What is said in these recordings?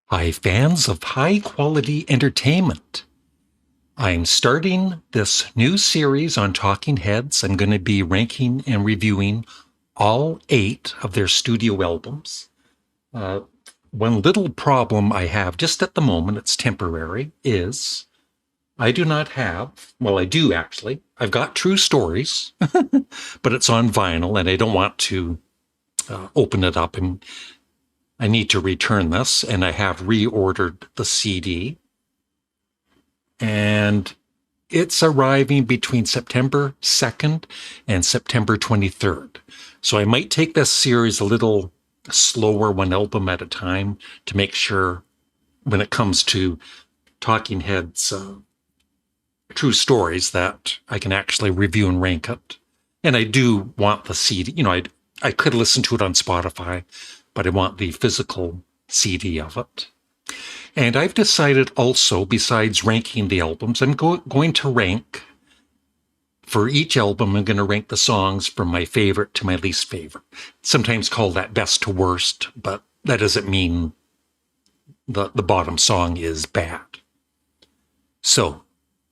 Hi, fans of high-quality entertainment. I'm starting this new series on Talking Heads. I'm going to be ranking and reviewing all 8 of their studio albums. One little problem I have just at the moment, it's temporary, is I do not have, well, I do actually. I've got True Stories, but it's on vinyl and I don't want to open it up, and I need to return this, and I have reordered the CD. And it's arriving between September 2nd and September 23rd. So I might take this series a little slower, one album at a time, to make sure when it comes to Talking Heads True Stories that I can actually review and rank it. And I do want the CD. I could listen to it on Spotify, but I want the physical CD of it. And I've decided also, besides ranking the albums, I'm going to rank, for each album, I'm going to rank the songs from my favorite to my least favorite. Sometimes call that best to worst, but that doesn't mean the bottom song is bad. So,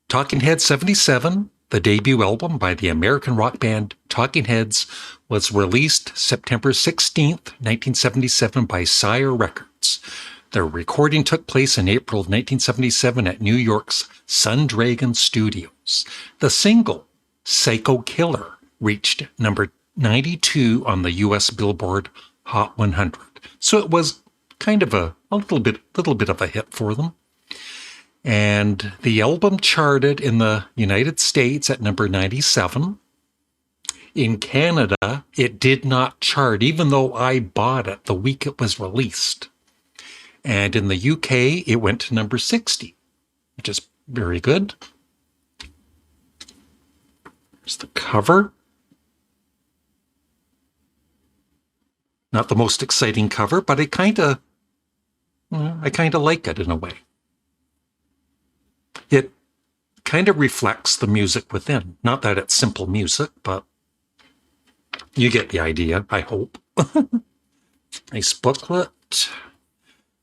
Talking Heads 77, the debut album by the American rock band Talking Heads, was released September 16th, 1977 by Sire Records. Their recording took place in April of 1977 at New York's Sun Dragon Studios. The single, Psycho Killer, reached number 92 on the US Billboard Hot 100. So it was kind of a little bit of a hit for them. And the album charted in the United States at number 97. In Canada, it did not chart, even though I bought it the week it was released. And in the UK, it went to number 60, which is very good. Here's the cover. Not the most exciting cover, but I kind of like it in a way. It kind of reflects the music within. Not that it's simple music, but you get the idea, I hope. Nice booklet.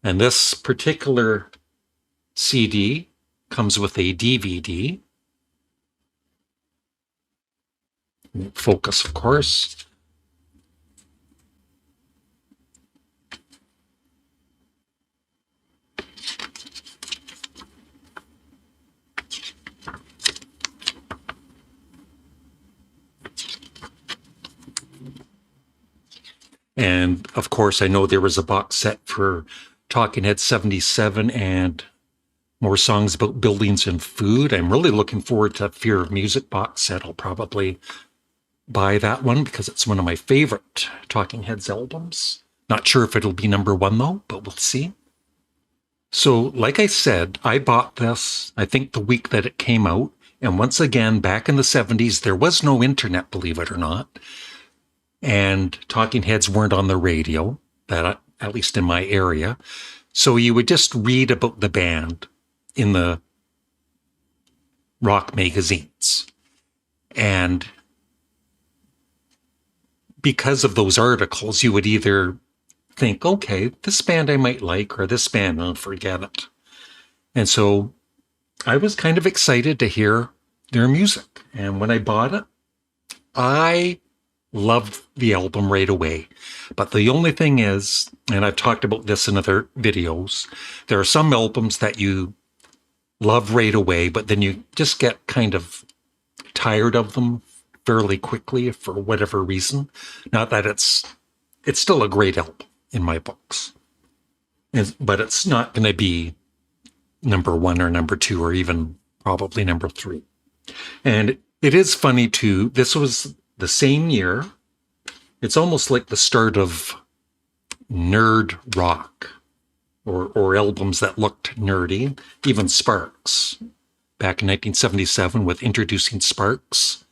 And this particular CD comes with a DVD. Focus, of course. And of course, I know there was a box set for Talking Heads 77 and more songs about buildings and food. I'm really looking forward to Fear of Music box set. I'll probably buy that one because it's one of my favorite Talking Heads albums. Not sure if it'll be number 1 though, but we'll see. So, like I said, I bought this, I think, the week that it came out. And once again, back in the 70s, there was no internet, believe it or not. And Talking Heads weren't on the radio, that at least in my area. So you would just read about the band in the rock magazines. And because of those articles, you would either think, okay, this band I might like, or this band, I'll forget it. And so I was kind of excited to hear their music. And when I bought it, I loved the album right away. But the only thing is, and I've talked about this in other videos, there are some albums that you love right away, but then you just get kind of tired of them fairly quickly for whatever reason. Not that it's still a great album in my books. But it's not going to be number 1 or number 2 or even probably number 3. And it is funny too, this was the same year. It's almost like the start of nerd rock or albums that looked nerdy. Even Sparks, back in 1977 with Introducing Sparks.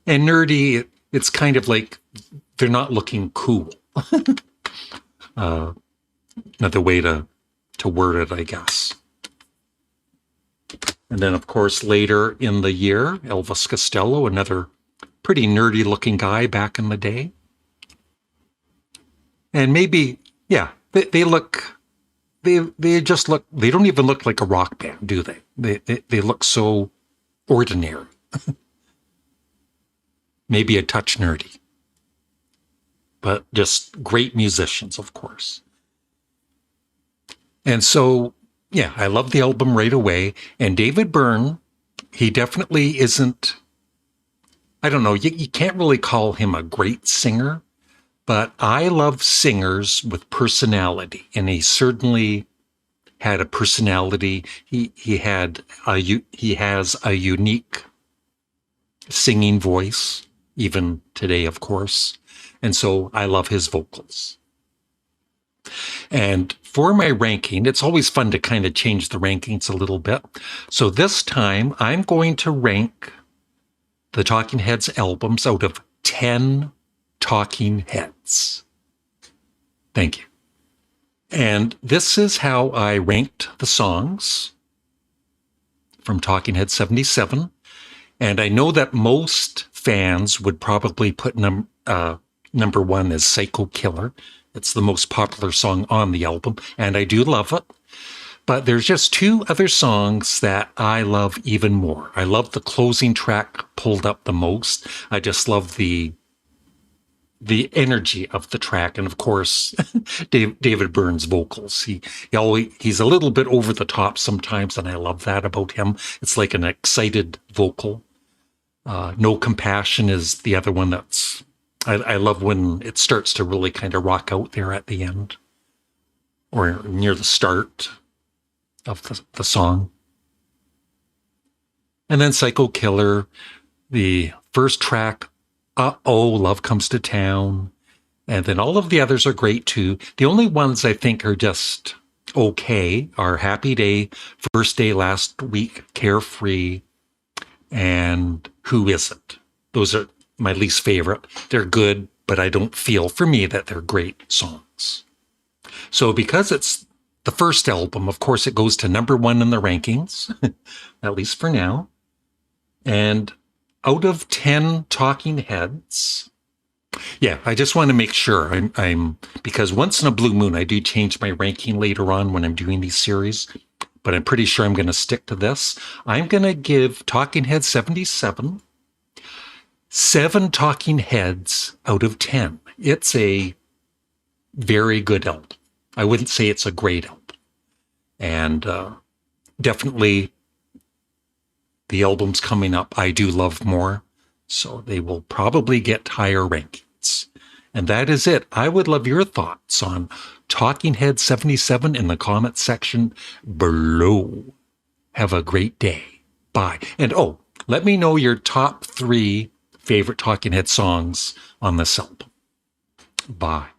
And nerdy, it's kind of like they're not looking cool. Another way to word it, I guess. And then, of course, later in the year, Elvis Costello, another pretty nerdy looking guy back in the day. And maybe, yeah, they look they just look, they don't even look like a rock band, do they? They look so ordinary. Maybe a touch nerdy. But just great musicians, of course. And so, yeah, I love the album right away. And David Byrne, he definitely isn't, I don't know, you can't really call him a great singer, but I love singers with personality. And he certainly had a personality. He has a unique singing voice, even today, of course. And so I love his vocals. And for my ranking, it's always fun to kind of change the rankings a little bit. So this time I'm going to rank the Talking Heads albums out of 10 Talking Heads. Thank you. And this is how I ranked the songs from Talking Heads 77. And I know that most fans would probably put number one is Psycho Killer. It's the most popular song on the album, and I do love it. But there's just two other songs that I love even more. I love the closing track, Pulled Up, the most. I just love the energy of the track, and of course, David Byrne's vocals. He's a little bit over the top sometimes, and I love that about him. It's like an excited vocal. No Compassion is the other one that's I love when it starts to really kind of rock out there at the end or near the start of the song. And then Psycho Killer, the first track, Uh-Oh, Love Comes to Town. And then all of the others are great too. The only ones I think are just okay are Happy Day, First Day Last Week, Carefree, and Who Is It? Those are my least favorite. They're good, but I don't feel, for me, that they're great songs. So because it's the first album, of course, it goes to number one in the rankings, at least for now. And out of 10 Talking Heads, yeah, I just want to make sure I'm because once in a blue moon, I do change my ranking later on when I'm doing these series, but I'm pretty sure I'm going to stick to this. I'm going to give Talking Heads 77 7 Talking Heads out of 10. It's a very good album. I wouldn't say it's a great album. And definitely the albums coming up I do love more. So they will probably get higher rankings. And that is it. I would love your thoughts on Talking Heads 77 in the comment section below. Have a great day. Bye. And let me know your top 3 favorite Talking Head songs on this album. Bye.